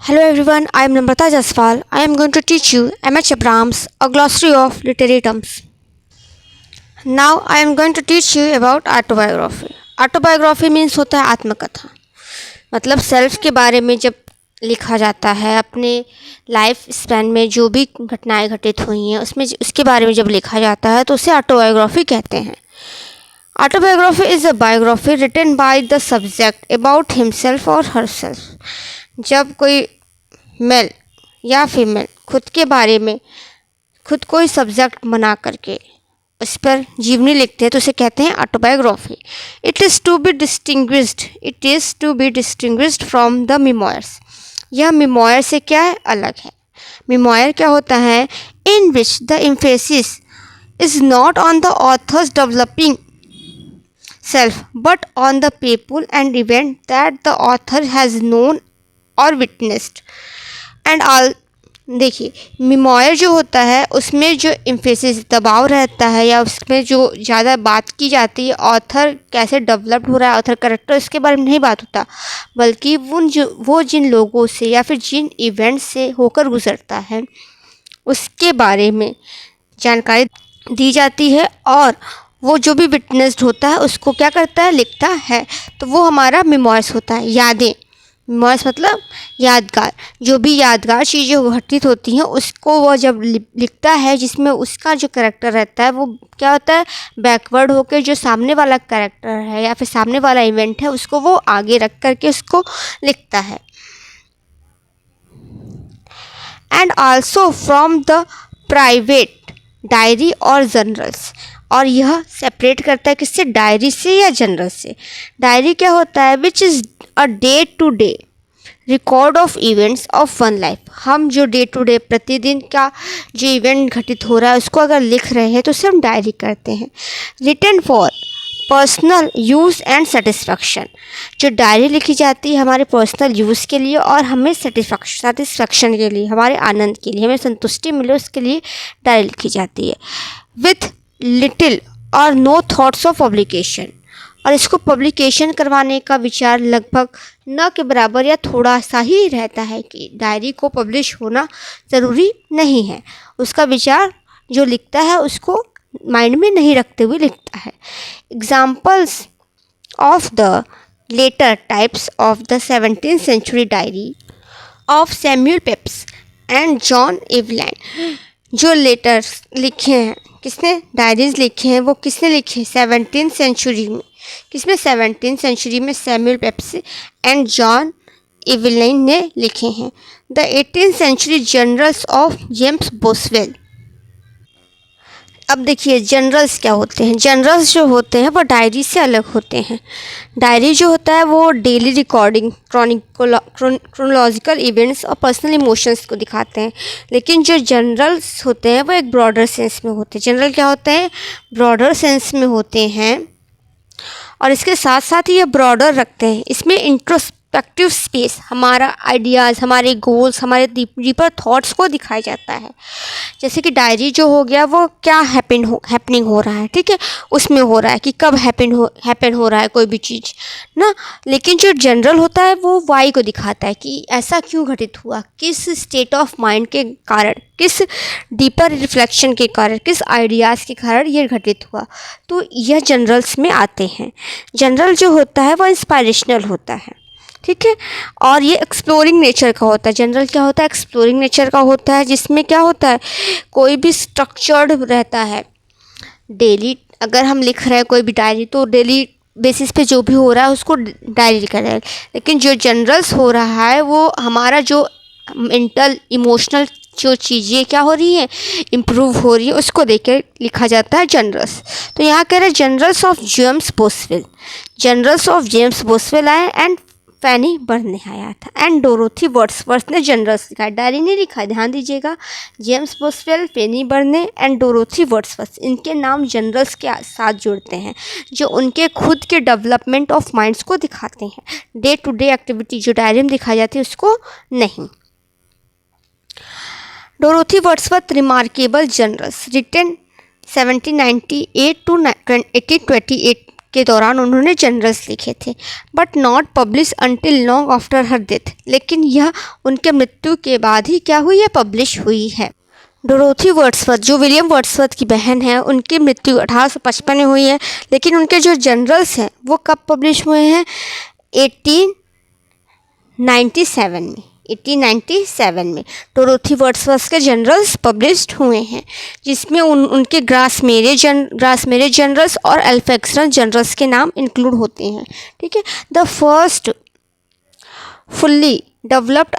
Hello everyone, I am Namrata Jaswal. I am going to teach you M.H. Abrams, a glossary of literary terms. Now I am going to teach you about autobiography. Autobiography means होता है आत्मकथा, मतलब self के बारे में जब लिखा जाता है, अपने लाइफ स्पैन में जो भी घटनाएं घटित हुई हैं उसमें उसके बारे में जब लिखा जाता है तो उसे ऑटोबायोग्राफी कहते हैं. Autobiography is a biography written by the subject about himself और हरसेल्फ. जब कोई मेल या फीमेल खुद के बारे में खुद को ही सब्जेक्ट बना करके उस पर जीवनी लिखते हैं तो उसे कहते हैं autobiography. It is to be distinguished from the memoirs. यह मेमोयर से क्या है, अलग है. मेमोयर क्या होता है? In which the emphasis is not on the author's developing self but on the people and event that the author has known or witnessed. and all देखिए, मेमोयर जो होता है उसमें जो एम्फेसिस दबाव रहता है या उसमें जो ज़्यादा बात की जाती है ऑथर कैसे डेवलप्ड हो रहा है, ऑथर करेक्टर, इसके बारे में नहीं बात होता, बल्कि वो जिन लोगों से या फिर जिन इवेंट्स से होकर गुजरता है उसके बारे में जानकारी दी जाती है और वो जो भी विटनेस्ड होता है उसको क्या करता है, लिखता है. तो वो हमारा मेमोयर्स होता है. यादें, मेमोयर्स मतलब यादगार, जो भी यादगार चीज़ें घटित होती हैं उसको वो जब लिखता है, जिसमें उसका जो कैरेक्टर रहता है वो क्या होता है, बैकवर्ड होकर जो सामने वाला कैरेक्टर है या फिर सामने वाला इवेंट है उसको वो आगे रख करके उसको लिखता है. And also from the private diary और जर्नल्स. और यह सेपरेट करता है किससे, डायरी से या जनरल से. डायरी क्या होता है, which is a day to day record of events of one life. हम जो डे टू डे प्रतिदिन का जो इवेंट घटित हो रहा है उसको अगर लिख रहे हैं तो उसे हम डायरी करते हैं. Written for personal use and satisfaction. जो डायरी लिखी जाती है हमारे पर्सनल यूज़ के लिए और हमें सेटिस्फैक्शन के लिए, हमारे आनंद के लिए, हमें संतुष्टि मिले उसके लिए डायरी लिखी जाती है. विथ लिटिल और नो थॉट्स ऑफ पब्लिकेशन. और इसको पब्लिकेशन करवाने का विचार लगभग न के बराबर या थोड़ा सा ही रहता है कि डायरी को पब्लिश होना ज़रूरी नहीं है. उसका विचार जो लिखता है उसको माइंड में नहीं रखते हुए लिखता है. Examples of the letter types of the 17th century diary of Samuel Pepys and John Evelyn. जो लेटर्स लिखे हैं, किसने डायरीज लिखे हैं, वो किसने लिखे, 17th सेंचुरी में. किसमें, 17th सेंचुरी में Samuel Pepys and John Evelyn ने लिखे हैं. The 18th century journals of James Boswell. अब देखिए जनरल्स क्या होते हैं. जनरल्स जो होते हैं वो डायरी से अलग होते हैं. डायरी जो होता है वो डेली रिकॉर्डिंग, क्रोनोलॉजिकल इवेंट्स और पर्सनल इमोशंस को दिखाते हैं. लेकिन जो जनरल्स होते हैं वो एक ब्रॉडर सेंस में होते हैं. जनरल क्या होते हैं, ब्रॉडर सेंस में होते हैं और इसके साथ साथ ही ये ब्रॉडर रखते हैं. इसमें इंट्रोस्पेक्टिव स्पेस, हमारा आइडियाज़, हमारे गोल्स, हमारे डीपर थॉट्स को दिखाया जाता है. जैसे कि डायरी जो हो गया वो क्या हैपनिंग हो रहा है, ठीक है, उसमें हो रहा है कि कब हैपन हो रहा है कोई भी चीज़ ना. लेकिन जो जनरल होता है वो वाई को दिखाता है कि ऐसा क्यों घटित हुआ, किस स्टेट ऑफ माइंड के कारण, किस डीपर रिफ्लेक्शन के कारण, किस आइडियाज़ के कारण ये घटित हुआ. तो यह जनरल्स में आते हैं. जनरल जो होता है वो इंस्पायरेशनल होता है, ठीक है, और ये एक्सप्लोरिंग नेचर का होता है. जनरल क्या होता है, एक्सप्लोरिंग नेचर का होता है, जिसमें क्या होता है, कोई भी स्ट्रक्चर्ड रहता है. डेली अगर हम लिख रहे हैं कोई भी डायरी तो डेली बेसिस पे जो भी हो रहा है उसको डायरी लिखा जाए. लेकिन जो जनरल्स हो रहा है वो हमारा जो मेंटल इमोशनल जो चीज़ें क्या हो रही हैं, इम्प्रूव हो रही है, उसको देख कर लिखा जाता है जनरल्स. तो यहाँ कह रहे हैं journals of James Boswell. Journals of James Boswell आए एंड फैनी बर्न ने आया था एंड डोरोथी वर्ड्सवर्थ ने जनरल्स लिखा है. डायरी नहीं लिखा है, ध्यान दीजिएगा. James Boswell, Fanny Burney and Dorothy Wordsworth, इनके नाम जनरल्स के साथ जुड़ते हैं जो उनके खुद के डेवलपमेंट ऑफ माइंड्स को दिखाते हैं. डे टू डे एक्टिविटी जो डायरी में दिखाई जाती है उसको नहीं. Dorothy Wordsworth remarkable journals written 1798 to 1828 के दौरान उन्होंने जर्नल्स लिखे थे, but not publish until long after her death. लेकिन यह उनके मृत्यु के बाद ही क्या हुई है, पब्लिश हुई है। डोरोथी वर्ड्सवर्थ जो विलियम वर्ड्सवर्थ की बहन है, उनकी मृत्यु 1855 में हुई है, लेकिन उनके जो जर्नल्स हैं वो कब पब्लिश हुए हैं, 1897 में। 1897 में डोरोथी वर्ड्सवर्थ के जर्नल्स पब्लिश्ड हुए हैं, जिसमें उनके ग्रासमेरे जर्नल्स और एल्फेक्सन जर्नल्स के नाम इंक्लूड होते हैं। ठीक है। The first fully developed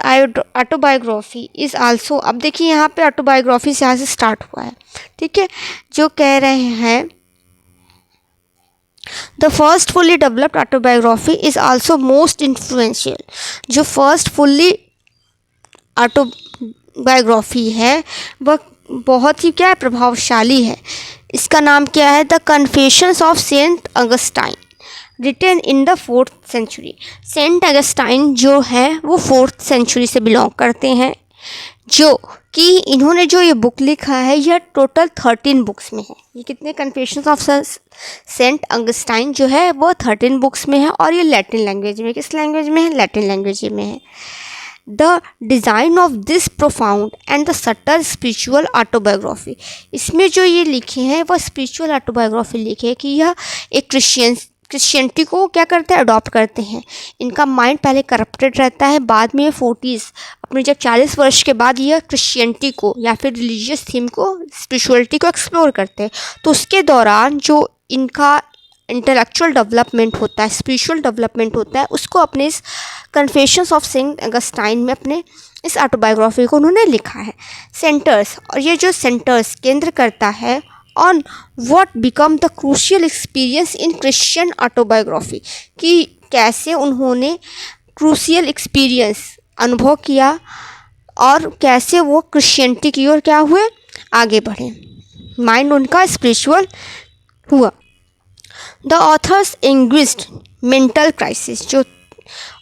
autobiography is also, अब देखिए यहाँ पे ऑटोबायोग्राफी से यहाँ से स्टार्ट हुआ है। ठीक है। जो कह रहे हैं the first fully developed autobiography is also most influential. जो फर्स्ट फुल्ली ऑटोबायोग्राफी है वह बहुत ही क्या है, प्रभावशाली है। इसका नाम क्या है, the confessions of Saint Augustine, written in the 4th century. Saint Augustine जो है वो 4th सेंचुरी से बिलोंग करते हैं, जो कि इन्होंने जो ये बुक लिखा है यह टोटल 13 बुक्स में है। ये कितने, कन्फेशंस ऑफ सेंट अगस्टाइन जो है वो 13 बुक्स में है, और ये लैटिन लैंग्वेज में, किस लैंग्वेज में है, लैटिन लैंग्वेज में है। The design of this profound and the subtle spiritual autobiography, इसमें जो ये लिखे हैं वह स्पिरिचुअल ऑटोबायोग्राफी लिखे है कि यह एक क्रिश्चियनिटी को क्या करते हैं, अडॉप्ट करते हैं। इनका माइंड पहले करप्टेड रहता है, बाद में 40s अपने जब 40 वर्ष के बाद यह क्रिश्चियनिटी को या फिर रिलीजियस थीम को, स्पिरिचुअलिटी को एक्सप्लोर करते हैं। तो उसके दौरान जो इनका इंटेलेक्चुअल डेवलपमेंट होता है, स्पिरिचुअल डेवलपमेंट होता है, उसको अपने इस कन्फेशंस ऑफ सेंट अगस्टाइन में अपने इस ऑटोबायोग्राफी को उन्होंने लिखा है। सेंटर्स, और ये जो सेंटर्स केंद्र करता है on what become the crucial experience in Christian autobiography, कि कैसे उन्होंने क्रूशियल एक्सपीरियंस अनुभव किया और कैसे वो क्रिश्चियनिटी की ओर क्या हुए, आगे बढ़े, माइंड उनका स्पिरिचुअल हुआ। द ऑथर्स एंग्विस्ड मेंटल क्राइसिस, जो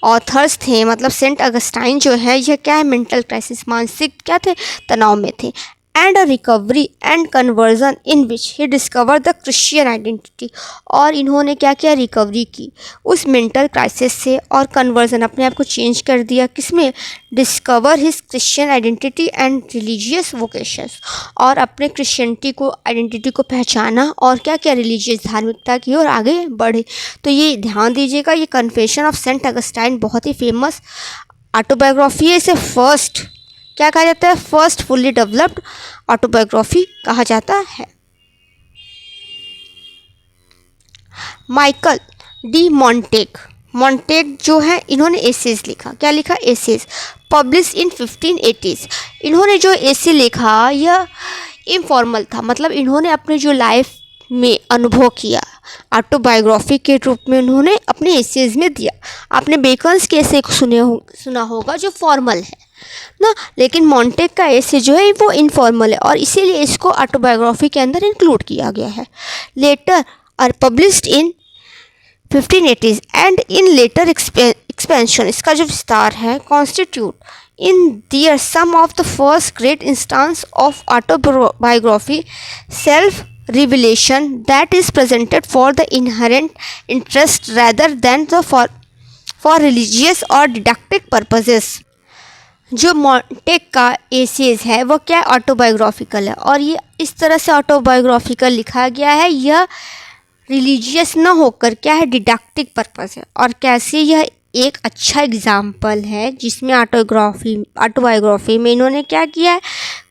ऑथर्स थे मतलब सेंट अगस्टाइन जो है यह क्या है, मेंटल क्राइसिस, मानसिक क्या थे, तनाव में थे। And a recovery and conversion in which he discover the Christian identity, और इन्होंने क्या किया, रिकवरी की उस मेंटल क्राइसिस से, और कन्वर्जन अपने आप को चेंज कर दिया, किसमें, discover his Christian identity and religious vocations, और अपने क्रिश्चियनिटी को, आइडेंटिटी को पहचाना और क्या क्या, रिलीजियस धार्मिकता की ओर आगे बढ़े। तो ये ध्यान दीजिएगा, ये कन्फेशन ऑफ सेंट अगस्टाइन बहुत ही फेमस ऑटोबायोग्राफी है। इसे फर्स्ट क्या कहा जाता है, फर्स्ट फुल्ली डेवलप्ड ऑटोबायोग्राफी कहा जाता है। माइकल डी मॉन्टेग जो है, इन्होंने एसेज लिखा, क्या लिखा, एसेज, पब्लिश इन 1580s। इन्होंने जो एसे लिखा यह इनफॉर्मल था, मतलब इन्होंने अपने जो लाइफ में अनुभव किया ऑटोबायोग्राफी के रूप में उन्होंने अपने एसेज में दिया। आपने बेकन्स के एसे सुना होगा जो फॉर्मल है ना, लेकिन मॉन्टेग का एसे जो है वो इनफॉर्मल है, और इसीलिए इसको ऑटोबायोग्राफी के अंदर इंक्लूड किया गया है। Letter are published in 1580s and in later expansion, इसका जो विस्तार है, constitute in their sum of the first great instance of autobiography self revelation that is presented for the inherent interest rather than the for religious और didactic purposes. जो Montaigne का essays है वो क्या ऑटोबायोग्राफिकल है, और ये इस तरह से ऑटोबायोग्राफिकल लिखा गया है, यह रिलीजियस न होकर क्या है, डिडक्टिक पर्पस है। और कैसे यह एक अच्छा एग्जाम्पल है जिसमें ऑटोबायोग्राफी में इन्होंने क्या किया है,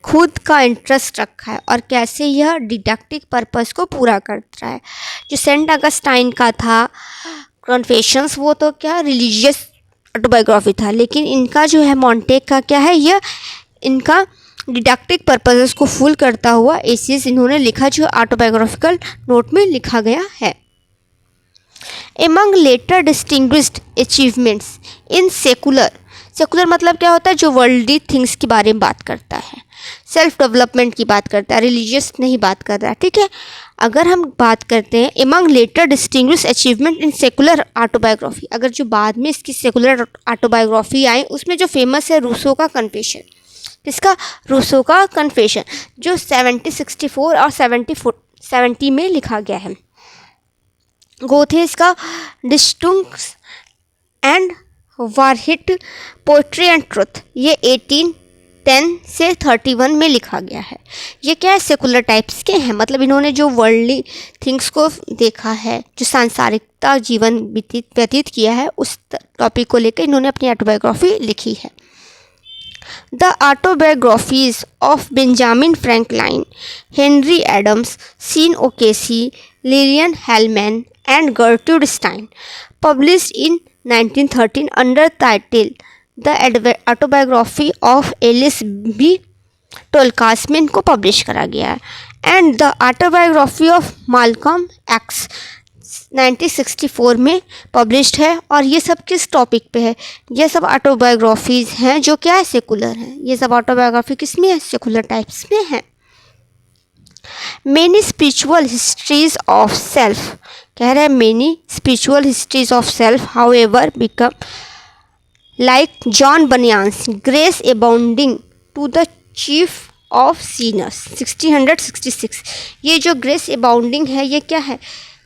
खुद का इंटरेस्ट रखा है, और कैसे यह डिडक्टिक पर्पस को पूरा करता है। जो सेंट अगस्टाइन का था कन्फेशंस, वो तो क्या रिलीजियस ऑटोबायोग्राफी था, लेकिन इनका जो है मॉन्टेग का क्या है, यह इनका डिडक्टिक पर्पसेस को फुल करता हुआ एसेज इन्होंने लिखा, जो ऑटोबायोग्राफिकल नोट में लिखा गया है। Among later distinguished achievements in secular मतलब क्या होता है, जो वर्ल्डली थिंग्स के बारे में बात करता है, सेल्फ डेवलपमेंट की बात करता है, रिलीजियस नहीं बात कर रहा है। ठीक है। अगर हम बात करते हैं among later distinguished achievement in secular autobiography, अगर जो बाद में इसकी सेकुलर ऑटोबायोग्राफी आई उसमें जो फेमस है रूसो का कन्फेशन, किसका, रूसो का कन्फेशन, जो 1764 और 70 में लिखा गया है। गोथे इसका डिस्टिंक्ट्स एंड वारहिट पोइट्री एंड ट्रुथ, ये 1810 से 31 में लिखा गया है। ये क्या है, सेकुलर टाइप्स के हैं, मतलब इन्होंने जो वर्ल्डली थिंग्स को देखा है, जो सांसारिकता जीवन व्यतीत किया है, उस टॉपिक को लेकर इन्होंने अपनी ऑटोबायोग्राफी लिखी है। The autobiographies of Benjamin Franklin, Henry Adams, Sean O'Casey, Lillian Hellman, and Gertrude Stein, published in 1913 under title The Autobiography of Alice B. Tolkas में इनको पब्लिश करा गया है। And the autobiography of Malcolm x 1964 में published है। और ये सब किस टॉपिक पे है, ये सब ऑटोबायोग्राफीज़ हैं जो क्या है, सेकुलर हैं। ये सब ऑटोबायोग्राफी किस में है, सेकुलर टाइप्स में है। Many spiritual histories of self, कह रहे हैं many spiritual histories of self however become like John Bunyan's Grace Abounding to the Chief of Sinners 1666। ये जो ग्रेस अबाउंडिंग है, ये क्या है,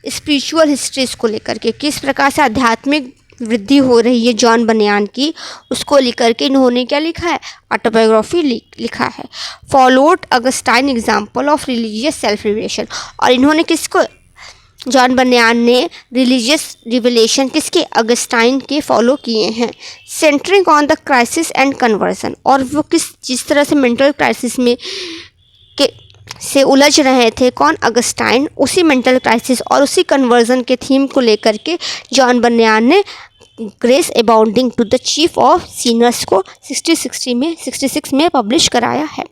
स्पिरिचुअल हिस्ट्रीज को लेकर के, किस प्रकार से आध्यात्मिक वृद्धि हो रही है जॉन बनियान की, उसको लेकर के इन्होंने क्या लिखा है, ऑटोबायोग्राफी लिखा है। Followed Augustine example of religious self revelation, और इन्होंने किसको, जॉन बनियान ने रिलीजियस रिवेलेशन किसके, अगस्टाइन के फॉलो किए हैं। Centring on the crisis and conversion, और वो जिस तरह से मेंटल क्राइसिस में से उलझ रहे थे, कौन, अगस्टाइन, उसी मेंटल क्राइसिस और उसी कन्वर्जन के थीम को लेकर के जॉन बनियान ने Grace Abounding to the Chief of Sinners को 66 में पब्लिश कराया है।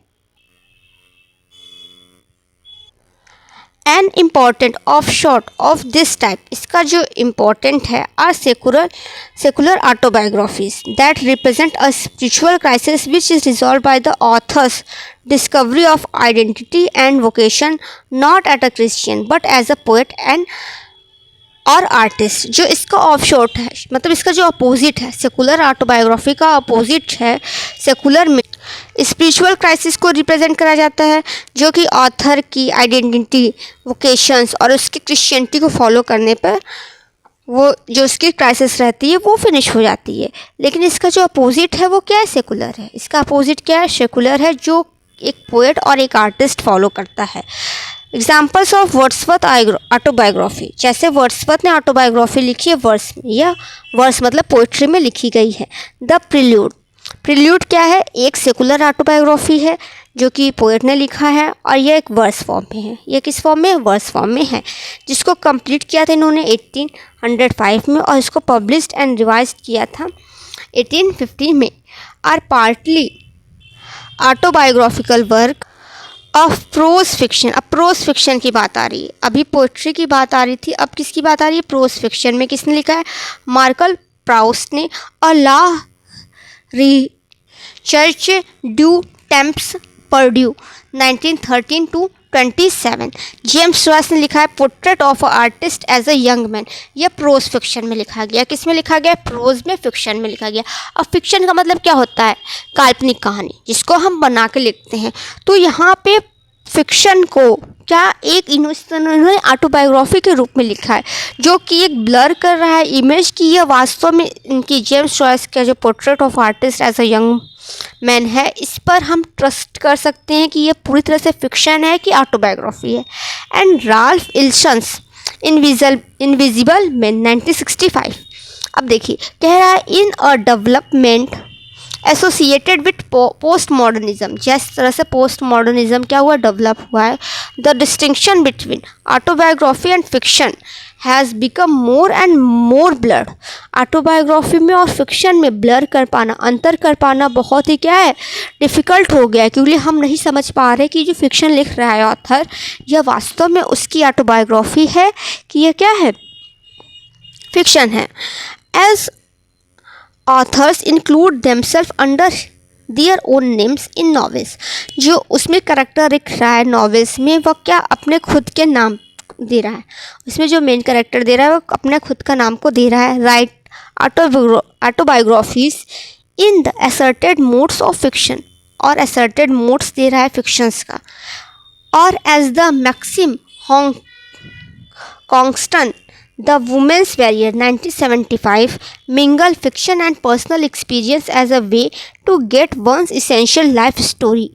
An important of short of this type, इसका जो इम्पॉर्टेंट है, are secular autobiographies that represent a spiritual crisis which is resolve by the author's discovery of identity and vocation, not at a Christian but as a poet and और artist. जो इसका of short है, मतलब इसका जो opposite है, secular autobiography का opposite है सेकुलर में स्पिरिचुअल क्राइसिस को रिप्रेजेंट करा जाता है, जो कि ऑथर की आइडेंटिटी, वोकेशंस और उसकी क्रिश्चियनिटी को फॉलो करने पर वो जो उसकी क्राइसिस रहती है वो फिनिश हो जाती है। लेकिन इसका जो अपोजिट है वो क्या है, सेकुलर है। इसका अपोजिट क्या है, सेकुलर है, जो एक पोएट और एक आर्टिस्ट फॉलो करता है। एग्जाम्पल्स ऑफ वर्ड्सवर्थ ऑटोबायोग्राफी, जैसे वर्ड्सवर्थ ने ऑटोबायोग्राफी लिखी है वर्स में, या वर्स मतलब पोइट्री में लिखी गई है। द प्रिल्यूड, प्रिल्यूड क्या है, एक सेकुलर ऑटोबायोग्राफी है जो कि पोएट ने लिखा है, और यह एक वर्स फॉर्म में है। ये किस फॉर्म में, वर्स फॉर्म में है, जिसको कंप्लीट किया था इन्होंने 1805 में, और इसको पब्लिश्ड एंड रिवाइज्ड किया था 1850 में। Are partly autobiographical work of prose fiction. अब प्रोज फिक्शन की बात आ रही है, अभी पोइट्री की बात आ रही थी, अब किसकी बात आ रही है, प्रोज फिक्शन में किसने लिखा है, मार्कल प्राउस्ट ने। और la recherche du temps perdu 1913 to 27। James Joyce ने लिखा है Portrait of a Artist as a young Man. यह प्रोज फिक्शन में लिखा गया, किस में लिखा गया, प्रोज में, फिक्शन में लिखा गया। अब फिक्शन का मतलब क्या होता है, काल्पनिक कहानी जिसको हम बना के लिखते हैं। तो यहाँ पे फिक्शन को क्या एक इन्होंने ऑटोबायोग्राफी के रूप में लिखा है, जो कि एक ब्लर कर रहा है इमेज की यह वास्तव में इनकी जेम्स जॉयस का जो portrait of artist as a young man है, इस पर हम ट्रस्ट कर सकते हैं कि ये पूरी तरह से फिक्शन है कि ऑटोबायोग्राफी है। And Ralph Ellison's Invisible Man 1965। अब देखिए कह रहा है, in a development associated with post modernism, जिस तरह से पोस्ट मॉडर्निज्म क्या हुआ, डेवलप हुआ है, the distinction between autobiography and fiction has become more and more blurred. Autobiography में और फिक्शन में ब्लर कर पाना, अंतर कर पाना बहुत ही क्या है, डिफ़िकल्ट हो गया है, क्योंकि हम नहीं समझ पा रहे कि जो फिक्शन लिख रहा है ऑथर, यह वास्तव में उसकी ऑटोबायोग्राफी है कि यह क्या है, फिक्शन है। As authors include themselves under their own names in novels, जो उसमें करेक्टर लिख रहा है नॉवेल्स में, वह क्या अपने खुद के नाम दे रहा है, उसमें जो मेन कैरेक्टर दे रहा है वो अपने खुद का नाम को दे रहा है। Write autobiographies in the asserted modes of fiction, और असर्टेड मोड्स दे रहा है फिक्शंस का। और as the Maxine constant the women's warrior 1975 mingle fiction and personal experience as a way to get one's essential life story.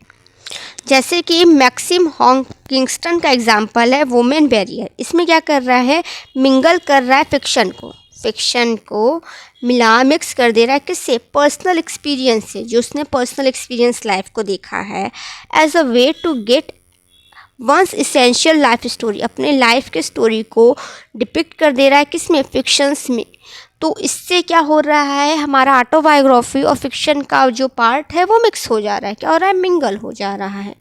जैसे कि Maxine Hong Kingston का example है वुमेन बैरियर। इसमें क्या कर रहा है, मिंगल कर रहा है फिक्शन को मिक्स कर दे रहा है किससे, पर्सनल एक्सपीरियंस से, जो उसने पर्सनल एक्सपीरियंस लाइफ को देखा है, as a way to get one's essential life story, अपने लाइफ के स्टोरी को डिपिक्ट कर दे रहा है किसमें, फिक्शंस में। तो इससे क्या हो रहा है, हमारा ऑटोबायोग्राफी और फिक्शन का जो पार्ट है वो मिक्स हो जा रहा है, क्या हो रहा है, मिंगल हो जा रहा है।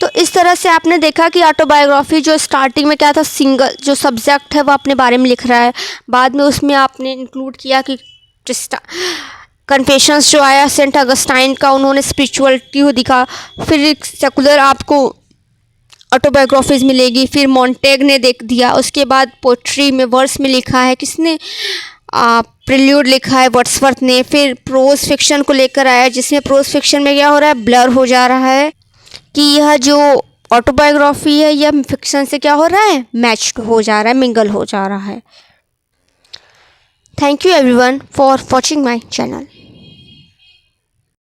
तो इस तरह से आपने देखा कि ऑटोबायोग्राफी जो स्टार्टिंग में क्या था, सिंगल जो सब्जेक्ट है वो अपने बारे में लिख रहा है, बाद में उसमें आपने इंक्लूड किया कि कन्फेशंस जो आया सेंट अगस्टाइन का, उन्होंने स्पिरिचुअलिटी को दिखा, फिर एक सेकुलर आपको ऑटोबायोग्राफीज मिलेगी, फिर मॉन्टेग ने देख दिया, उसके बाद पोट्री में वर्स में लिखा है किसने, प्रिल्यूड लिखा है वर्ड्सवर्थ ने, फिर प्रोज फिक्शन को लेकर आया जिसमें प्रोज फिक्शन में क्या हो रहा है, ब्लर हो जा रहा है कि यह जो ऑटोबायोग्राफी है यह फिक्शन से क्या हो रहा है, मैच्ड हो जा रहा है, मिंगल हो जा रहा है। Thank you everyone for watching my channel.